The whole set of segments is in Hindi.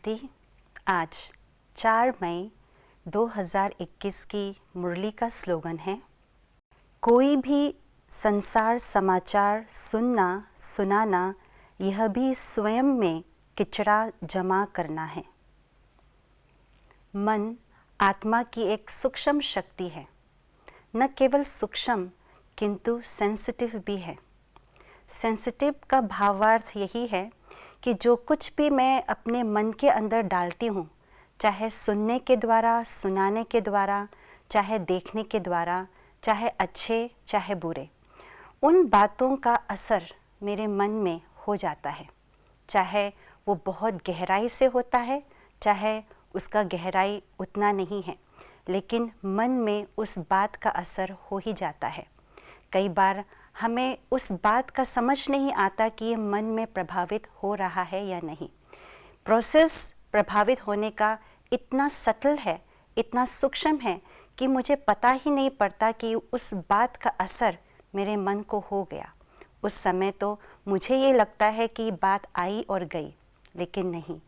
शांति। आज 4 मई 2021 की मुरली का स्लोगन है, कोई भी संसार समाचार सुनना सुनाना यह भी स्वयं में किचड़ा जमा करना है। मन आत्मा की एक सूक्ष्म शक्ति है, न केवल सूक्ष्म किंतु सेंसिटिव भी है। सेंसिटिव का भावार्थ यही है कि जो कुछ भी मैं अपने मन के अंदर डालती हूँ, चाहे सुनने के द्वारा, सुनाने के द्वारा, चाहे देखने के द्वारा, चाहे अच्छे चाहे बुरे, उन बातों का असर मेरे मन में हो जाता है। चाहे वो बहुत गहराई से होता है, चाहे उसका गहराई उतना नहीं है, लेकिन मन में उस बात का असर हो ही जाता है। कई बार हमें उस बात का समझ नहीं आता कि ये मन में प्रभावित हो रहा है या नहीं। प्रोसेस प्रभावित होने का इतना सटल है, इतना सूक्ष्म है कि मुझे पता ही नहीं पड़ता कि उस बात का असर मेरे मन को हो गया। उस समय तो मुझे ये लगता है कि बात आई और गई, लेकिन नहीं,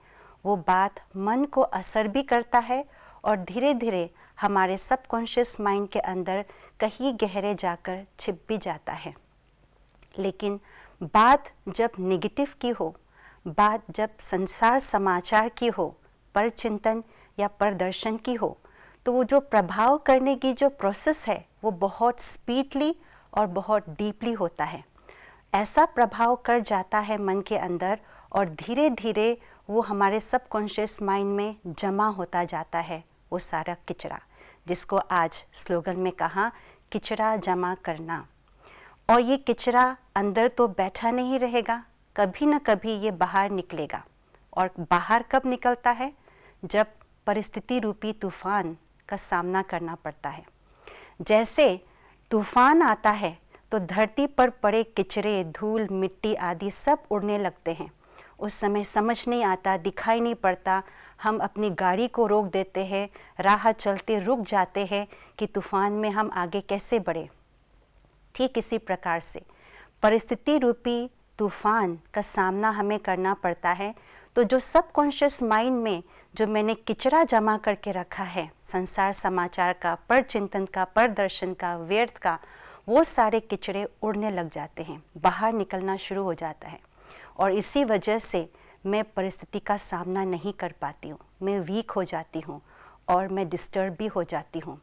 वो बात मन को असर भी करता है और धीरे धीरे हमारे सबकॉन्शियस माइंड के अंदर कहीं गहरे जाकर छिप भी जाता है। लेकिन बात जब नेगेटिव की हो, बात जब संसार समाचार की हो, पर चिंतन या प्रदर्शन की हो, तो वो जो प्रभाव करने की जो प्रोसेस है वो बहुत स्पीडली और बहुत डीपली होता है। ऐसा प्रभाव कर जाता है मन के अंदर और धीरे धीरे वो हमारे सबकॉन्शियस माइंड में जमा होता जाता है, वो सारा किचड़ा, जिसको आज स्लोगन में कहा, किचड़ा जमा करना। और ये किचड़ा अंदर तो बैठा नहीं रहेगा, कभी न कभी ये बाहर निकलेगा। और बाहर कब निकलता है? जब परिस्थिति रूपी तूफान का सामना करना पड़ता है। जैसे तूफान आता है तो धरती पर पड़े किचरे, धूल, मिट्टी आदि सब उड़ने लगते हैं। उस समय समझ नहीं आता, दिखाई नहीं पड़ता, हम अपनी गाड़ी को रोक देते हैं, राह चलते रुक जाते हैं कि तूफान में हम आगे कैसे बढ़े। ठीक इसी प्रकार से परिस्थिति रूपी तूफान का सामना हमें करना पड़ता है। तो जो सबकॉन्शियस माइंड में जो मैंने किचड़ा जमा करके रखा है, संसार समाचार का, पर चिंतन का, प्रदर्शन का, व्यर्थ का, वो सारे किचड़े उड़ने लग जाते हैं, बाहर निकलना शुरू हो जाता है। और इसी वजह से मैं परिस्थिति का सामना नहीं कर पाती हूँ, मैं वीक हो जाती हूँ और मैं डिस्टर्ब भी हो जाती हूँ।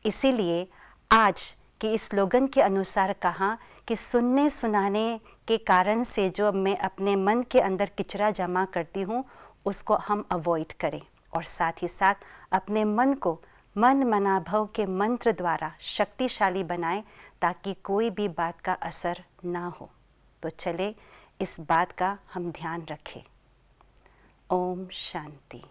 इसीलिए आज कि इस स्लोगन के अनुसार कहा कि सुनने सुनाने के कारण से जो मैं अपने मन के अंदर किचड़ा जमा करती हूँ, उसको हम अवॉइड करें और साथ ही साथ अपने मन को मन मनाभव के मंत्र द्वारा शक्तिशाली बनाएं, ताकि कोई भी बात का असर ना हो। तो चले इस बात का हम ध्यान रखें। ओम शांति।